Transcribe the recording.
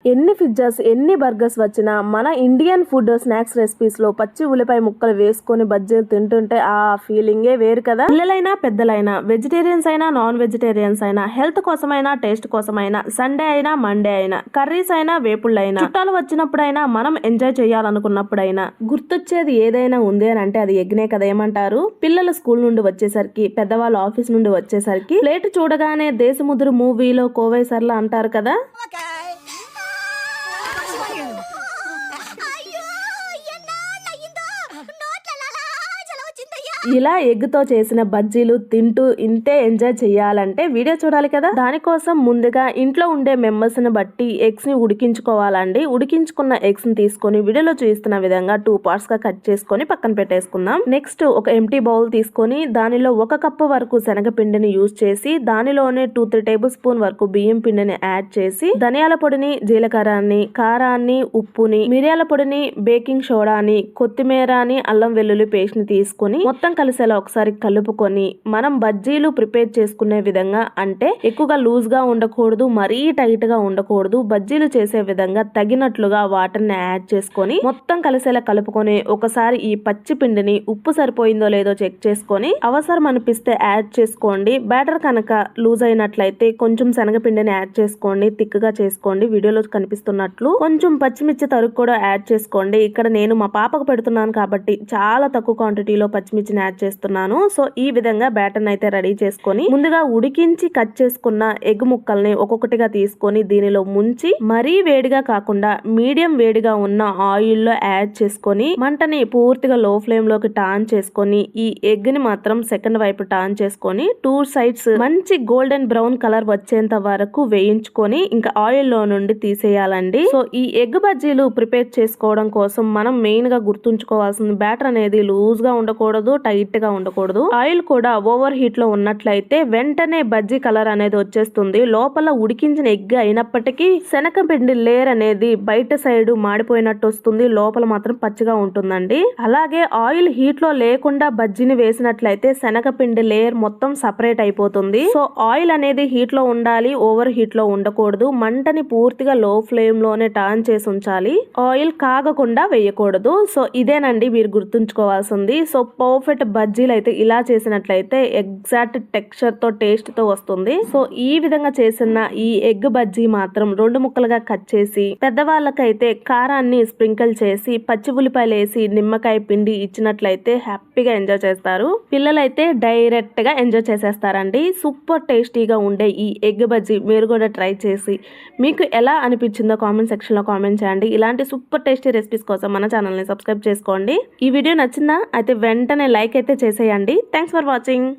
ఎన్ని పిజ్జాస్ ఎన్ని బర్గర్స్ వచ్చినా మన ఇండియన్ ఫుడ్ స్నాక్స్ రెసిపీస్ లో పచ్చి ఉల్లిపాయ ముక్కలు వేసుకొని బజ్జీలు తింటుంటే ఆ ఫీలింగే వేరు కదా. పిల్లలైనా పెద్దలైనా, వెజిటేరియన్స్ అయినా నాన్ వెజిటేరియన్స్ అయినా, హెల్త్ కోసమైనా టేస్ట్ కోసమైనా, సండే అయినా మండే అయినా, కర్రీస్ అయినా వేపుళ్ళైనా, చుట్టాలు వచ్చినప్పుడైనా, మనం ఎంజాయ్ చేయాలనుకున్నప్పుడైనా గుర్తొచ్చేది ఏదైనా ఉంది అని అంటే అది ఎగ్నే కదా. ఏమంటారు? పిల్లలు స్కూల్ నుండి వచ్చేసరికి, పెద్దవాళ్ళు ఆఫీస్ నుండి వచ్చేసరికి ప్లేట్ చూడగానే దేశముద్రు మూవీలో కోవై సర్లా అంటారు కదా. ఇలా ఎగ్ తో చేసిన బజ్జీలు తింటూ ఇంతే ఎంజాయ్ చేయాలంటే వీడియో చూడాలి కదా. దానికోసం ముందుగా ఇంట్లో ఉండే మెంబర్స్ ని బట్టి ఎగ్స్ ని ఉడికించుకోవాలండి. ఉడికించుకున్న ఎగ్స్ ని తీసుకొని వీడియోలో చూస్తున్న విధంగా 2 పార్ట్స్ గా కట్ చేసుకొని పక్కన పెట్టేసుకుందాం. నెక్స్ట్ ఒక ఎంటీ బౌల్ తీసుకొని దానిలో 1 కప్పు వరకు శనగపిండిని యూజ్ చేసి దానిలోనే 2-3 టేబుల్ స్పూన్ వరకు బియ్యం పిండిని యాడ్ చేసి ధనియాల పొడిని, జీలకర్రని, కారాన్ని, ఉప్పుని, మిరియాల పొడిని, బేకింగ్ సోడాని, కొత్తిమీరని, అల్లం వెల్లుల్లి పేస్ట్ ని తీసుకొని మొత్తం కలిసేలా ఒకసారి కలుపుకొని మనం బజ్జీలు ప్రిపేర్ చేసుకునే విధంగా, అంటే ఎక్కువగా లూజ్ గా ఉండకూడదు, మరీ టైట్ గా ఉండకూడదు, బజ్జీలు చేసే విధంగా తగినట్లుగా వాటర్ని యాడ్ చేసుకొని మొత్తం కలిసేలా కలుపుకొని ఒకసారి ఈ పచ్చి పిండిని ఉప్పు సరిపోయిందో లేదో చెక్ చేసుకొని అవసరం అనిపిస్తే యాడ్ చేసుకోండి. బ్యాటర్ కనుక లూజ్ అయినట్లయితే కొంచెం శనగపిండిని యాడ్ చేసుకోండి, థిక్ గా చేసుకోండి. వీడియోలో కనిపిస్తున్నట్లు కొంచెం పచ్చిమిర్చి తరుగు కూడా యాడ్ చేసుకోండి. ఇక్కడ నేను మా పాపకు పెడుతున్నాను కాబట్టి చాలా తక్కువ క్వాంటిటీలో పచ్చిమిర్చి యాడ్ చేస్తున్నాను. సో ఈ విధంగా బ్యాటర్ అయితే రెడీ చేసుకొని ముందుగా ఉడికించి కట్ చేసుకున్న ఎగ్ ముక్కల్ని ఒక్కొక్కటిగా తీసుకొని దీనిలో ముంచి మరీ వేడిగా కాకుండా మీడియం వేడిగా ఉన్న ఆయిల్ లో యాడ్ చేసుకొని మంటని పూర్తిగా లో ఫ్లేమ్ లోకి టర్న్ చేసుకొని ఈ ఎగ్ ని మాత్రం సెకండ్ వైపు టర్న్ చేసుకొని 2 సైడ్స్ మంచి గోల్డెన్ బ్రౌన్ కలర్ వచ్చేంత వరకు వేయించుకొని ఇంకా ఆయిల్ లో నుండి తీసేయాలండి. సో ఈ ఎగ్ బజ్జీలు ప్రిపేర్ చేసుకోవడం కోసం మనం మెయిన్ గా గుర్తుంచుకోవాల్సిన బ్యాటర్ అనేది లూజ్ గా ఉండకూడదు, టైట్ గా ఉండకూడదు. ఆయిల్ కూడా ఓవర్ హీట్ లో ఉన్నట్లయితే వెంటనే బజ్జీ కలర్ అనేది వచ్చేస్తుంది. లోపల ఉడికించిన ఎగ్ అయినప్పటికీ శనగపిండి లేయర్ అనేది బయట సైడ్ మాడిపోయినట్టు వస్తుంది, లోపల మాత్రం పచ్చిగా ఉంటుందండి. అలాగే ఆయిల్ హీట్ లో లేకుండా బజ్జీని వేసినట్లయితే శనగపిండి లేయర్ మొత్తం సపరేట్ అయిపోతుంది. సో ఆయిల్ అనేది హీట్ లో ఉండాలి, ఓవర్ హీట్ లో ఉండకూడదు. మంటని పూర్తిగా లో ఫ్లేమ్ లోనే టర్న్ చేసి ఉంచాలి, ఆయిల్ కాగకుండా వేయకూడదు. సో ఇదేనండి మీరు గుర్తుంచుకోవాల్సింది. సో పర్ఫెక్ట్ బజ్జీలు అయితే ఇలా చేసినట్లయితే ఎగ్జాక్ట్ టెక్స్చర్ తో టేస్ట్ తో వస్తుంది. సో ఈ విధంగా చేసిన ఈ ఎగ్ బజ్జీ మాత్రం 2 ముక్కలుగా కట్ చేసి పెద్దవాళ్ళకైతే కారాన్ని స్ప్రింకిల్ చేసి పచ్చి ఉల్లిపాయలు వేసి నిమ్మకాయ పిండి ఇచ్చినట్లయితే హ్యాపీగా ఎంజాయ్ చేస్తారు. పిల్లలైతే డైరెక్ట్ గా ఎంజాయ్ చేసేస్తారండి. సూపర్ టేస్టీగా ఉండే ఈ ఎగ్ బజ్జీ మీరు కూడా ట్రై చేసి మీకు ఎలా అనిపించిందో కామెంట్ సెక్షన్ లో కామెంట్ చేయండి. ఇలాంటి సూపర్ టేస్టీ రెసిపీస్ కోసం మన ఛానల్ ని సబ్స్క్రైబ్ చేసుకోండి. ఈ వీడియో నచ్చిందా అయితే వెంటనే లైక్ అయితే చేసేయండి. Thanks for watching.